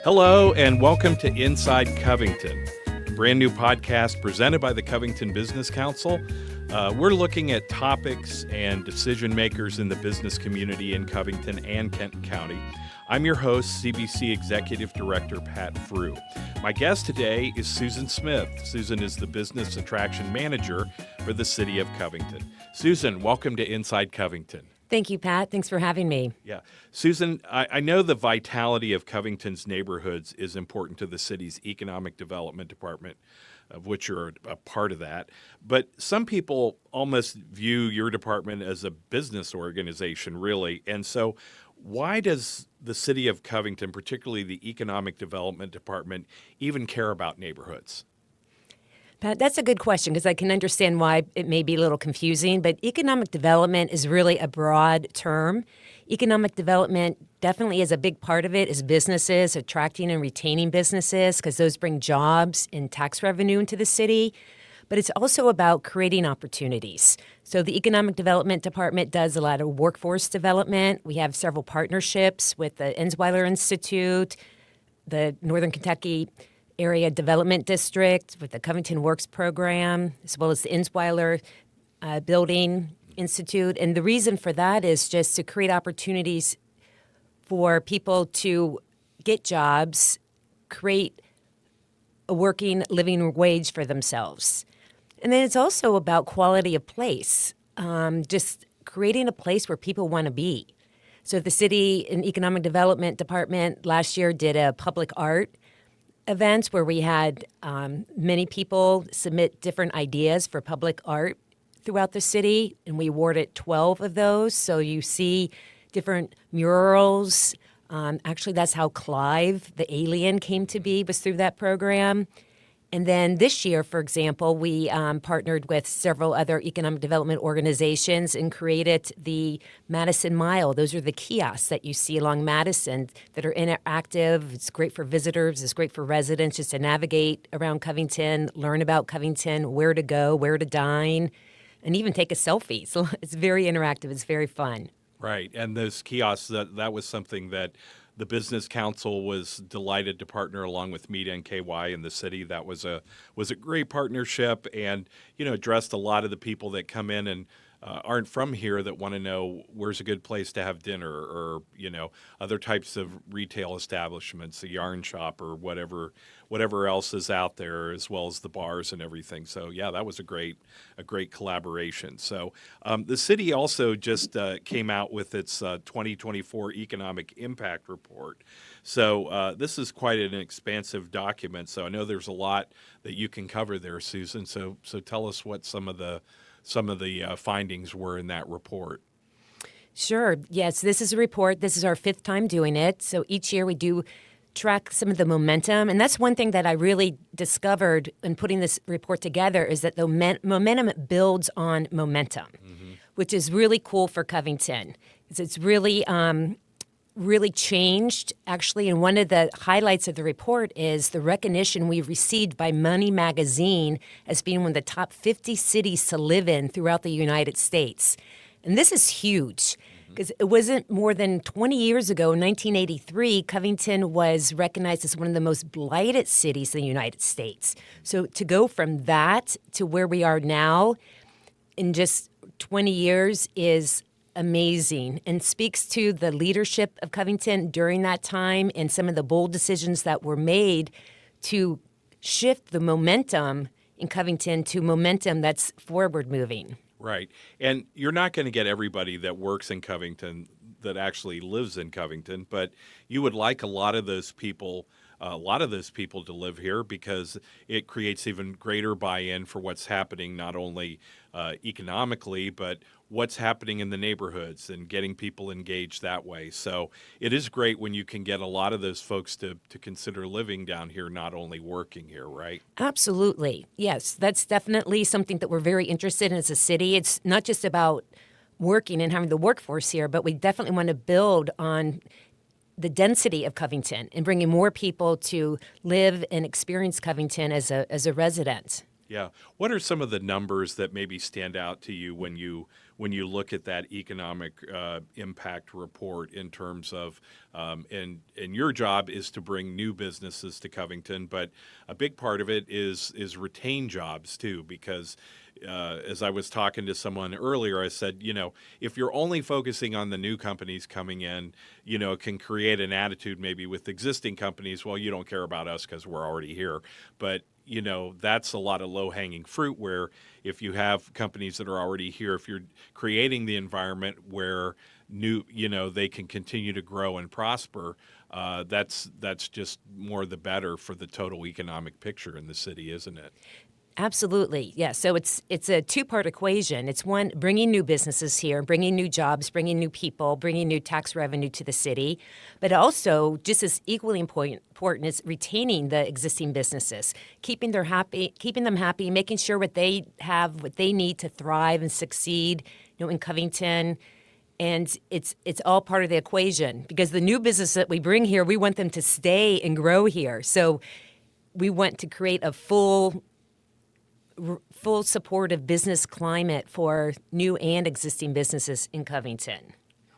Hello, and welcome to Inside Covington, a brand new podcast presented by the Covington Business Council. We're looking at topics and decision makers in the business community in Covington and Kenton County. I'm your host, CBC Executive Director Pat Frew. My guest today is Susan Smith. Susan is the Business Attraction Manager for the City of Covington. Susan, welcome to Inside Covington. Thank you, Pat. Thanks for having me. Yeah. Susan, I know the vitality of Covington's neighborhoods is important to the city's economic development department, of which you're a part of that. But some people almost view your department as a business organization, really. And so why does the city of Covington, particularly the economic development department, even care about neighborhoods? Pat, that's a good question because I can understand why it may be a little confusing, but economic development is really a broad term. Economic development definitely is a big part of it is businesses, attracting and retaining businesses because those bring jobs and tax revenue into the city. But it's also about creating opportunities. So the Economic Development Department does a lot of workforce development. We have several partnerships with the Ensweiler Institute, the Northern Kentucky Area Development District, with the Covington Works program, as well as the Ensweiler Building Institute. And the reason for that is just to create opportunities for people to get jobs, create a working living wage for themselves. And then it's also about quality of place, just creating a place where people want to be. So the City and Economic Development Department last year did a public art event where we had many people submit different ideas for public art throughout the city, and we awarded 12 of those. So you see different murals. Actually, that's how Clive, the alien, came to be, was through that program. And then this year, for example, we partnered with several other economic development organizations and created the Madison Mile. Those are the kiosks that you see along Madison that are interactive. It's great for visitors. It's great for residents just to navigate around Covington, learn about Covington, where to go, where to dine, and even take a selfie. So it's very interactive. It's very fun. Right. And those kiosks, that was something that the Business Council was delighted to partner along with Meet NKY in the city. That was a great partnership, and addressed a lot of the people that come in and aren't from here that want to know where's a good place to have dinner, or other types of retail establishments, a yarn shop, or whatever else is out there, as well as the bars and everything. So yeah, that was a great collaboration. So the city also just came out with its 2024 Economic Impact Report. So this is quite an expansive document. So I know there's a lot that you can cover there, Susan. So tell us what some of the findings were in that report. Sure. Yes, this is a report. This is our fifth time doing it. So each year we do track some of the momentum. And that's one thing that I really discovered in putting this report together is that the momentum builds on momentum, which is really cool for Covington. It's really changed, actually. And one of the highlights of the report is the recognition we received by Money Magazine as being one of the top 50 cities to live in throughout the United States. And this is huge because it wasn't more than 20 years ago, in 1983, Covington was recognized as one of the most blighted cities in the United States. So to go from that to where we are now in just 20 years is amazing and speaks to the leadership of Covington during that time and some of the bold decisions that were made to shift the momentum in Covington to momentum that's forward moving. Right. And you're not going to get everybody that works in Covington that actually lives in Covington, but you would like a lot of those people to live here because it creates even greater buy-in for what's happening, not only economically, but what's happening in the neighborhoods and getting people engaged that way. So it is great when you can get a lot of those folks to consider living down here, not only working here, right? Absolutely. Yes, that's definitely something that we're very interested in as a city. It's not just about working and having the workforce here, but we definitely want to build on the density of Covington and bringing more people to live and experience Covington as a resident. Yeah. What are some of the numbers that maybe stand out to you when you look at that economic impact report in terms of and your job is to bring new businesses to Covington, but a big part of it is retain jobs too, because as I was talking to someone earlier, I said, if you're only focusing on the new companies coming in, it can create an attitude maybe with existing companies. Well, you don't care about us because we're already here. But that's a lot of low-hanging fruit where if you have companies that are already here, if you're creating the environment where they can continue to grow and prosper, that's just more the better for the total economic picture in the city, isn't it? Absolutely. Yeah. So it's a two-part equation. It's one, bringing new businesses here, bringing new jobs, bringing new people, bringing new tax revenue to the city. But also, just as equally important is retaining the existing businesses, keeping them happy, making sure what they have, what they need to thrive and succeed, in Covington. And it's all part of the equation because the new business that we bring here, we want them to stay and grow here. So we want to create a full supportive business climate for new and existing businesses in Covington.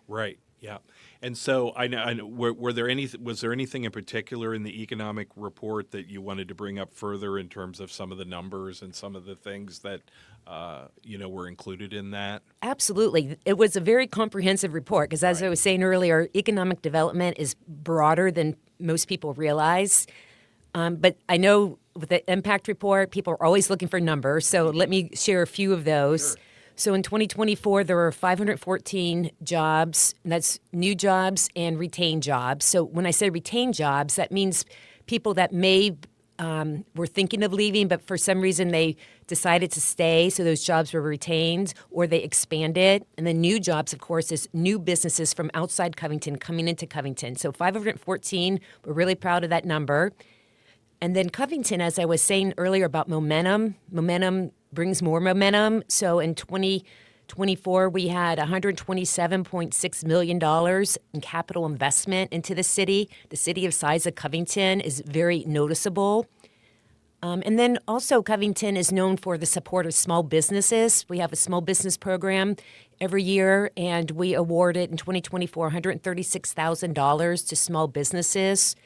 Right. Yeah. And so I know was there anything in particular in the economic report that you wanted to bring up further in terms of some of the numbers and some of the things that were included in that? Absolutely. It was a very comprehensive report because, as I was saying earlier, economic development is broader than most people realize. But I know with the impact report, people are always looking for numbers. So let me share a few of those. Sure. So in 2024, there were 514 jobs. And that's new jobs and retained jobs. So when I say retained jobs, that means people that were thinking of leaving, but for some reason they decided to stay. So those jobs were retained or they expanded. And then new jobs, of course, is new businesses from outside Covington coming into Covington. So 514, we're really proud of that number. And then Covington, as I was saying earlier about momentum brings more momentum. So in 2024, we had $127.6 million in capital investment into the city. The city of size of Covington is very noticeable. And then also Covington is known for the support of small businesses. We have a small business program every year, and we awarded in 2024 $136,000 to small businesses.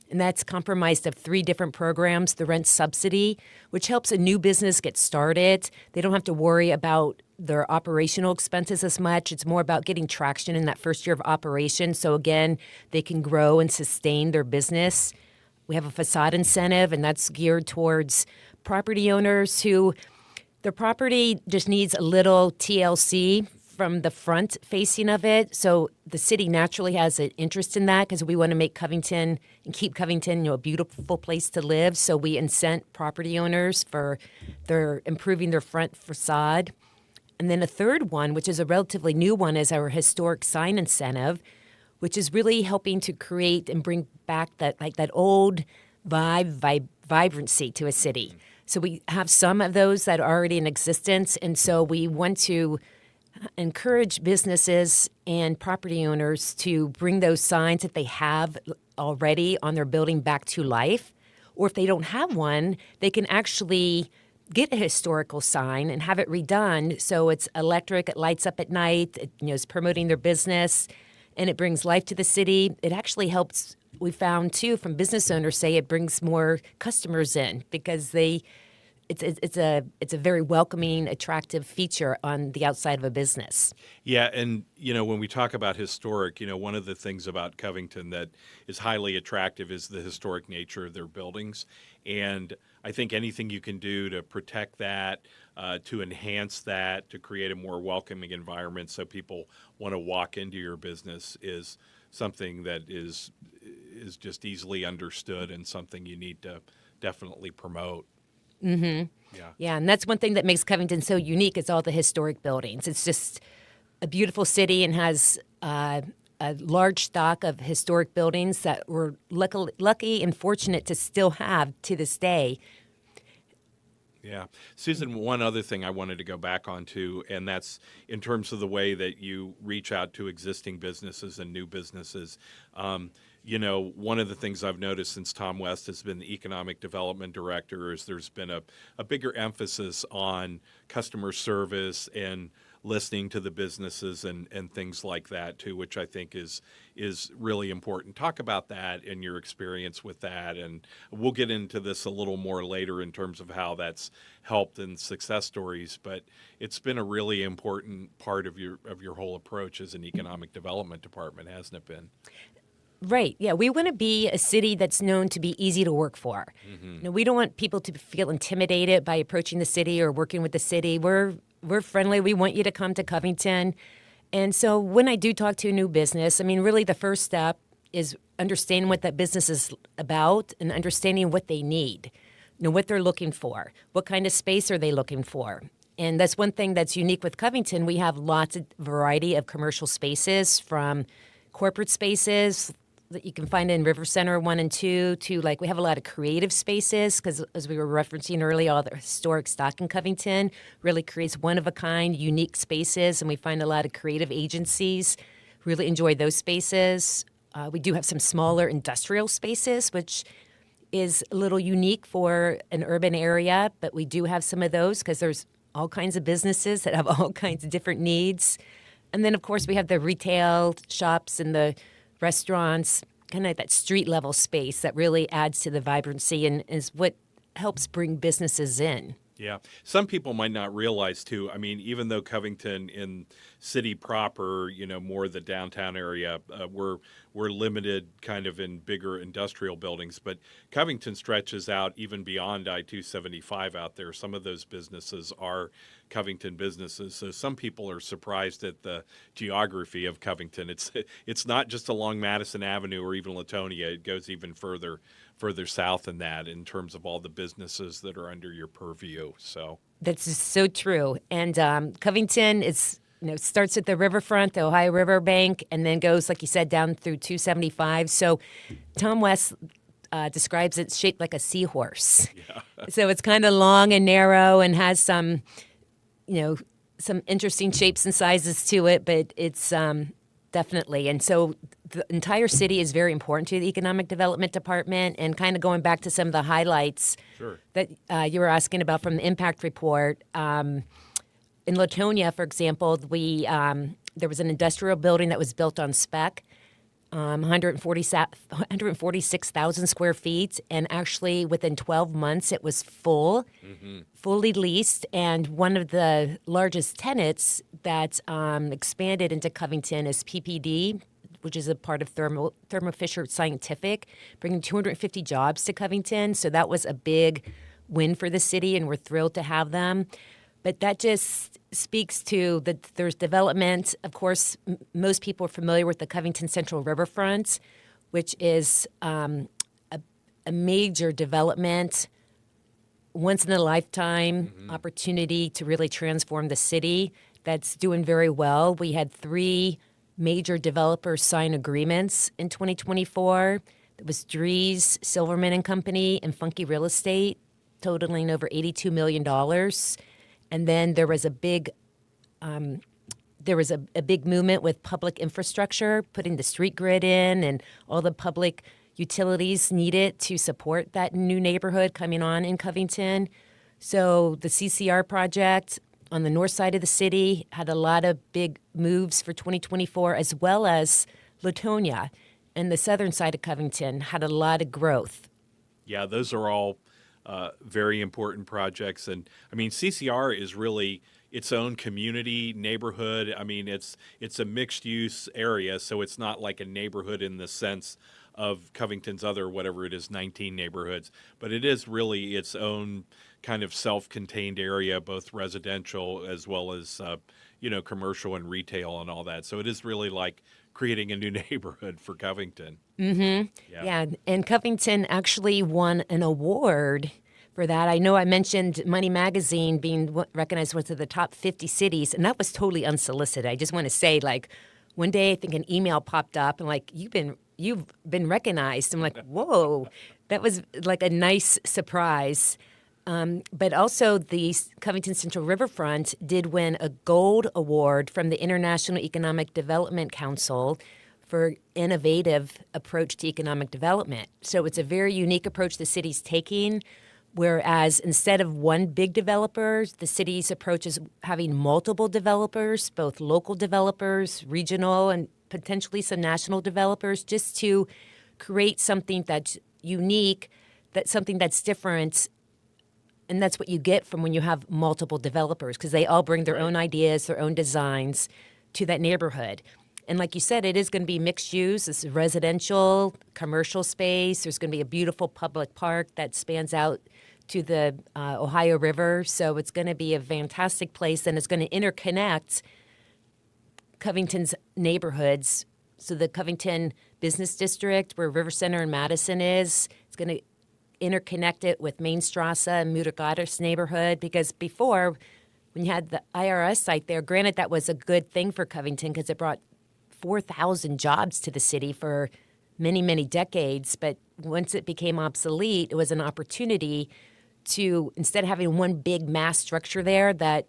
And that's comprised of 3 different programs. The rent subsidy, which helps a new business get started. They don't have to worry about their operational expenses as much. It's more about getting traction in that first year of operation. So again, they can grow and sustain their business. We have a facade incentive, and that's geared towards property owners who their property just needs a little TLC from the front facing of it. So the city naturally has an interest in that because we want to make Covington and keep Covington, a beautiful place to live. So we incent property owners for their improving their front facade. And then a third one, which is a relatively new one, is our historic sign incentive, which is really helping to create and bring back that old vibrancy to a city. So we have some of those that are already in existence, and so we want to encourage businesses and property owners to bring those signs that they have already on their building back to life. Or if they don't have one, they can actually get a historical sign and have it redone so it's electric, it lights up at night, it is promoting their business, and it brings life to the city. It actually helps, we found too, from business owners say it brings more customers in because it's a very welcoming, attractive feature on the outside of a business. Yeah, and when we talk about historic, one of the things about Covington that is highly attractive is the historic nature of their buildings, and I think anything you can do to protect that, to enhance that, to create a more welcoming environment so people want to walk into your business is something that is just easily understood and something you need to definitely promote. Mm-hmm. Yeah, and that's one thing that makes Covington so unique is all the historic buildings. It's just a beautiful city and has a large stock of historic buildings that we're lucky and fortunate to still have to this day. Yeah. Susan, one other thing I wanted to go back onto, and that's in terms of the way that you reach out to existing businesses and new businesses. one of the things I've noticed since Tom West has been the economic development director is there's been a bigger emphasis on customer service and listening to the businesses and things like that too, which I think is really important. Talk about that and your experience with that, and we'll get into this a little more later in terms of how that's helped in success stories. But it's been a really important part of your whole approach as an economic development department, hasn't it been? Right. Yeah. We want to be a city that's known to be easy to work for. We don't want people to feel intimidated by approaching the city or working with the city. We're friendly. We want you to come to Covington. And so when I do talk to a new business, I mean, really the first step is understanding what that business is about and understanding what they need, what they're looking for, what kind of space are they looking for. And that's one thing that's unique with Covington. We have lots of variety of commercial spaces, from corporate spaces that you can find in River Center 1 and 2 to, like, we have a lot of creative spaces because, as we were referencing earlier, all the historic stock in Covington really creates one-of-a-kind, unique spaces, and we find a lot of creative agencies really enjoy those spaces. We do have some smaller industrial spaces, which is a little unique for an urban area, but we do have some of those because there's all kinds of businesses that have all kinds of different needs. And then, of course, we have the retail shops and the restaurants, kind of that street level space that really adds to the vibrancy and is what helps bring businesses in. Yeah. Some people might not realize, too, I mean, even though Covington in city proper, more the downtown area, we're limited kind of in bigger industrial buildings, but Covington stretches out even beyond I-275 out there. Some of those businesses are Covington businesses. So some people are surprised at the geography of Covington. It's not just along Madison Avenue or even Latonia. It goes even further south than that in terms of all the businesses that are under your purview. So that's so true. And Covington is, starts at the riverfront, the Ohio River bank, and then goes, like you said, down through 275. So Tom West describes it shaped like a seahorse. Yeah. So it's kind of long and narrow and has some interesting shapes and sizes to it, but it's definitely. And so the entire city is very important to the Economic Development Department. And kind of going back to some of the highlights Sure. that you were asking about from the impact report, in Latonia, for example, there was an industrial building that was built on spec, 146,000 square feet, and actually within 12 months it was fully leased. And one of the largest tenants that expanded into Covington is PPD, which is a part of Thermo Fisher Scientific, bringing 250 jobs to Covington. So that was a big win for the city, and we're thrilled to have them. But that just speaks to that there's development. Of course, most people are familiar with the Covington Central Riverfront, which is a major development, once-in-a-lifetime opportunity to really transform the city. That's doing very well. We had 3 major developers sign agreements in 2024. It was Dries, Silverman and Company, and Funky Real Estate, totaling over $82 million. And then there was a big movement with public infrastructure, putting the street grid in and all the public utilities needed to support that new neighborhood coming on in Covington. So the CCR project on the north side of the city had a lot of big moves for 2024, as well as Latonia and the southern side of Covington had a lot of growth. Yeah, those are all very important projects. And I mean, CCR is really its own community neighborhood. I mean, it's a mixed use area, so it's not like a neighborhood in the sense of Covington's other, whatever it is, 19 neighborhoods, but it is really its own kind of self-contained area, both residential as well as, commercial and retail and all that. So it is really like creating a new neighborhood for Covington. Mm-hmm. Yeah, and Covington actually won an award for that. I know I mentioned Money Magazine being recognized one of the top 50 cities, and that was totally unsolicited. I just want to say, like, one day I think an email popped up and like, you've been recognized. I'm like, whoa, that was like a nice surprise. But also the Covington Central Riverfront did win a gold award from the International Economic Development Council for innovative approach to economic development. So it's a very unique approach the city's taking, whereas instead of one big developer, the city's approach is having multiple developers, both local developers, regional, and potentially some national developers, just to create something that's unique, that's something that's different. And that's what you get from when you have multiple developers, because they all bring their own ideas, their own designs to that neighborhood. And like you said, it is going to be mixed use. It's residential, commercial space. There's going to be a beautiful public park that spans out to the Ohio River. So it's going to be a fantastic place, and it's going to interconnect Covington's neighborhoods. So the Covington Business District, where River Center and Madison is, it's going to interconnect it with Mainstrasse and Mutter-Gottes neighborhood, because before, when you had the IRS site there, granted that was a good thing for Covington because it brought 4,000 jobs to the city for many, many decades. But once it became obsolete, it was an opportunity to, instead of having one big mass structure there that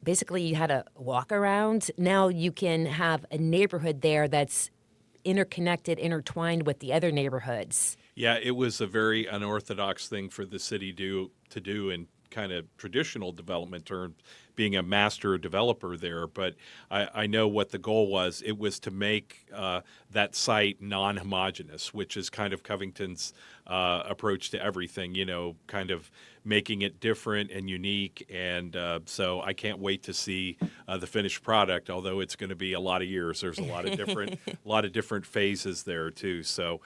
basically you had to walk around, now you can have a neighborhood there that's interconnected, intertwined with the other neighborhoods. Yeah, it was a very unorthodox thing for the city to do in kind of traditional development terms, being a master developer there. But I know what the goal was. It was to make that site non-homogeneous, which is kind of Covington's approach to everything, kind of making it different and unique. And so I can't wait to see the finished product, although it's going to be a lot of years. There's a lot of different phases there too. So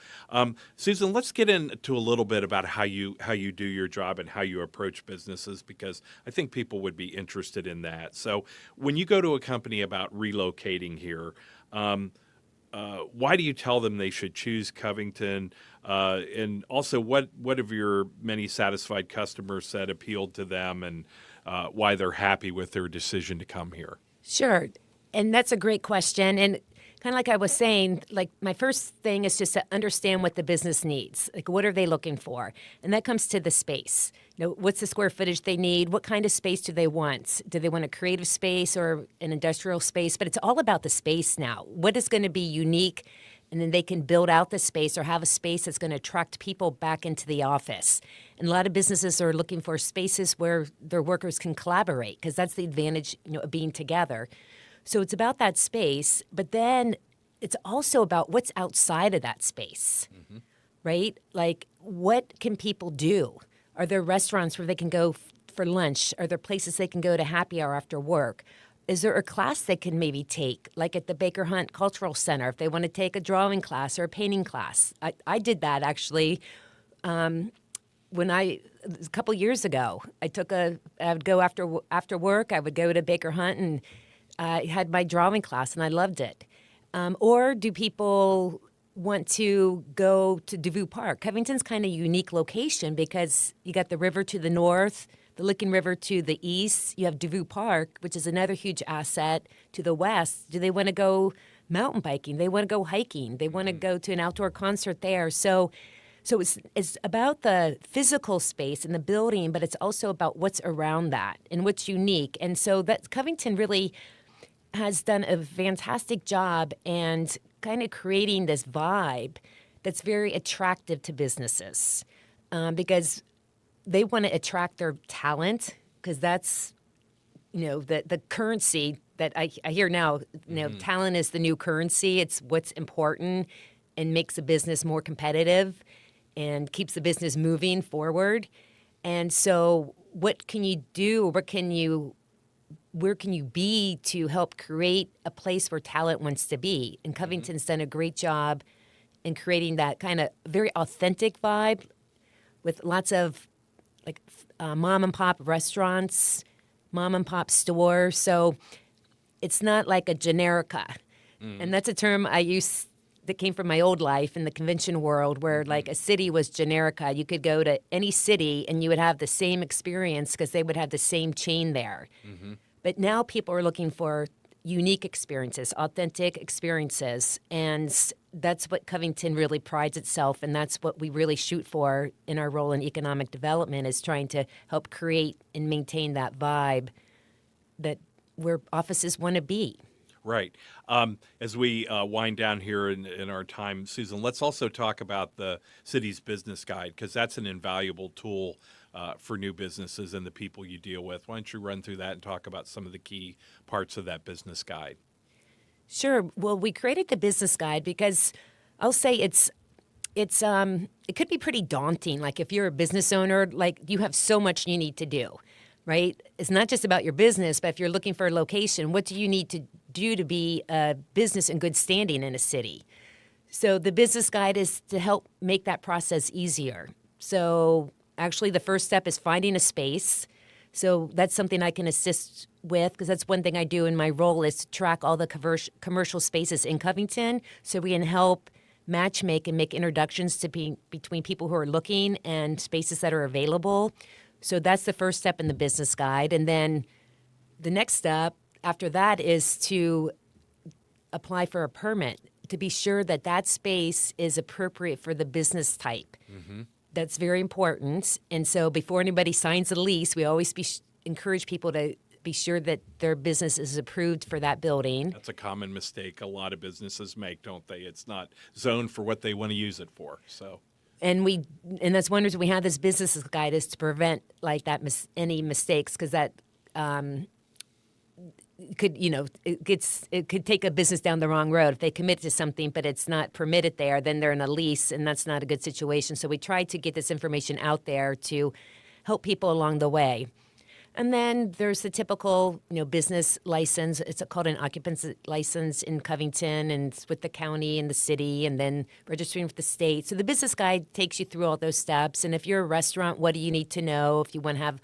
Susan, let's get into a little bit about how you do your job and how you approach businesses, because I think people would be interested in that. So when you go to a company about relocating here, why do you tell them they should choose Covington? And also, what have your many satisfied customers said appealed to them, and why they're happy with their decision to come here? Sure. And that's a great question. And kind of like I was saying, like my first thing is just to understand what the business needs. Like, what are they looking for? And that comes to the space. What's the square footage they need? What kind of space do they want? Do they want a creative space or an industrial space? But it's all about the space now. What is going to be unique? And then they can build out the space or have a space that's going to attract people back into the office. And a lot of businesses are looking for spaces where their workers can collaborate, because that's the advantage, of being together. So it's about that space, but then it's also about what's outside of that space, right? Like, what can people do? Are there restaurants where they can go for lunch? Are there places they can go to happy hour after work? Is there a class they can maybe take, like at the Baker Hunt Cultural Center, if they want to take a drawing class or a painting class? I did that actually when a couple years ago. I would go after work. I would go to Baker Hunt and I had my drawing class, and I loved it. Or do people want to go to Devou Park? Covington's kind of a unique location because you got the river to the north, the Licking River to the east. You have Devou Park, which is another huge asset to the west. Do they want to go mountain biking? They want to go hiking. They want to go to an outdoor concert there. So it's about the physical space and the building, but it's also about what's around that and what's unique. And so that Covington really has done a fantastic job and kind of creating this vibe that's very attractive to businesses, because they want to attract their talent, because that's, the currency that I hear now, talent is the new currency. It's what's important and makes a business more competitive and keeps the business moving forward. And so what can you do? Where can you be to help create a place where talent wants to be? And Covington's done a great job in creating that kind of very authentic vibe with lots of mom and pop restaurants, mom and pop stores. So it's not like a generica. And that's a term I use that came from my old life in the convention world, where like a city was generica. You could go to any city and you would have the same experience because they would have the same chain there. But now people are looking for unique experiences, authentic experiences, and that's what Covington really prides itself, and that's what we really shoot for in our role in economic development, is trying to help create and maintain that vibe that where offices want to be. Right. As we wind down here in our time, Susan, let's also talk about the city's business guide, because that's an invaluable tool for new businesses and the people you deal with. Why don't you run through that and talk about some of the key parts of that business guide? Sure. Well, we created the business guide because I'll say it could be pretty daunting. Like if you're a business owner, like you have so much you need to do, right? It's not just about your business, but if you're looking for a location, what do you need to do to be a business in good standing in a city? So the business guide is to help make that process easier. So actually the first step is finding a space. So that's something I can assist with, because that's one thing I do in my role is to track all the commercial spaces in Covington, so we can help matchmake and make introductions to between people who are looking and spaces that are available. So that's the first step in the business guide. And then the next step after that is to apply for a permit to be sure that that space is appropriate for the business type. That's very important. And so before anybody signs a lease, we always encourage people to be sure that their business is approved for that building. That's a common mistake a lot of businesses make, don't they? It's not zoned for what they want to use it for. So, and that's one reason we have this business guide, is to prevent like that any mistakes, because that it could take a business down the wrong road if they commit to something but it's not permitted there. Then they're in a lease, and that's not a good situation. So we try to get this information out there to help people along the way. And then there's the typical, business license. It's called an occupancy license in Covington, and it's with the county and the city, and then registering with the state. So the business guide takes you through all those steps. And if you're a restaurant, what do you need to know? If you want to have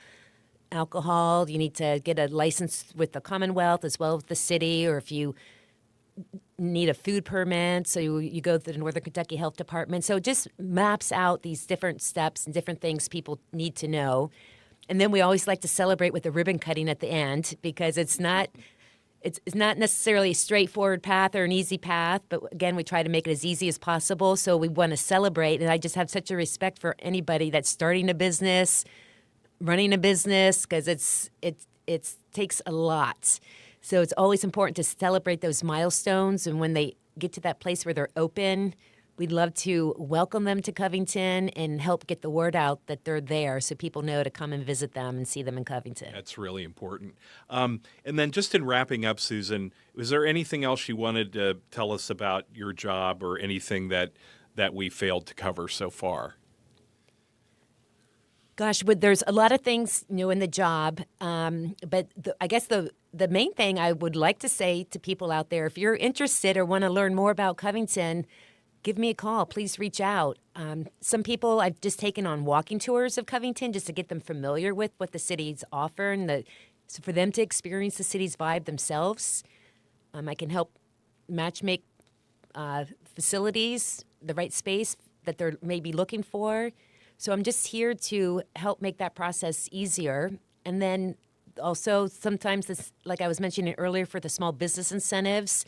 alcohol, you need to get a license with the Commonwealth as well as the city, or if you need a food permit, so you go to the Northern Kentucky Health Department. So it just maps out these different steps and different things people need to know. And then we always like to celebrate with a ribbon cutting at the end, because it's not necessarily a straightforward path or an easy path, but again, we try to make it as easy as possible. So we want to celebrate, and I just have such a respect for anybody that's starting a business, running a business, because it takes a lot. So it's always important to celebrate those milestones, and when they get to that place where they're open, we'd love to welcome them to Covington and help get the word out that they're there, so people know to come and visit them and see them in Covington. That's really important. And then just in wrapping up, Susan, was there anything else you wanted to tell us about your job, or anything that we failed to cover so far? Gosh, there's a lot of things in the job, but I guess the main thing I would like to say to people out there, if you're interested or want to learn more about Covington, give me a call. Please reach out. Some people, I've just taken on walking tours of Covington just to get them familiar with what the city's offering, so for them to experience the city's vibe themselves. I can help matchmake facilities, the right space that they're maybe looking for. So I'm just here to help make that process easier. And then also sometimes, this, like I was mentioning earlier, for the small business incentives,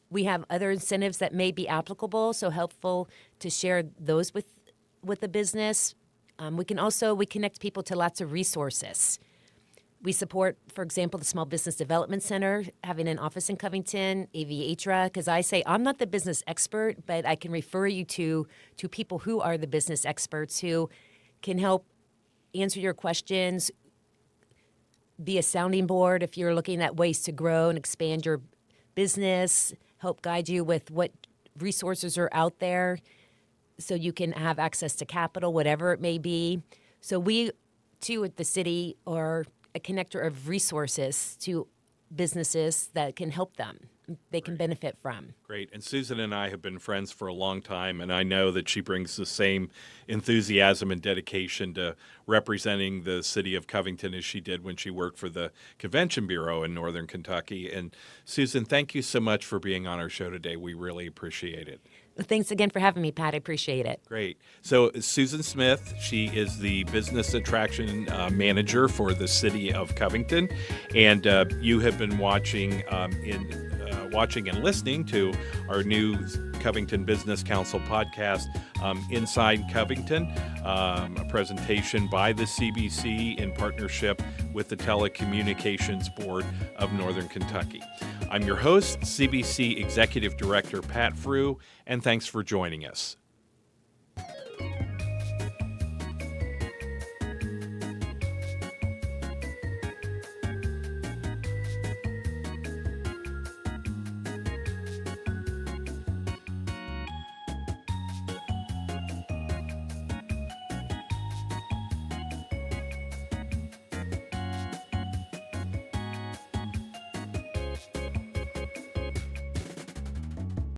we have other incentives that may be applicable, so helpful to share those with the business. We connect people to lots of resources. We support, for example, the Small Business Development Center, having an office in Covington, AVHRA, because I say I'm not the business expert, but I can refer you to people who are the business experts who can help answer your questions, be a sounding board if you're looking at ways to grow and expand your business, help guide you with what resources are out there so you can have access to capital, whatever it may be. So we, too, at the city are a connector of resources to businesses that can help them, they can benefit from. Great. And Susan and I have been friends for a long time, and I know that she brings the same enthusiasm and dedication to representing the city of Covington as she did when she worked for the Convention Bureau in Northern Kentucky. And Susan, thank you so much for being on our show today. We really appreciate it. Thanks again for having me, Pat. I appreciate it. Great. So Susan Smith, she is the business attraction manager for the city of Covington, and you have been watching and listening to our new Covington Business Council podcast, Inside Covington, a presentation by the CBC in partnership with the Telecommunications Board of Northern Kentucky. I'm your host, CBC Executive Director Pat Frew, and thanks for joining us.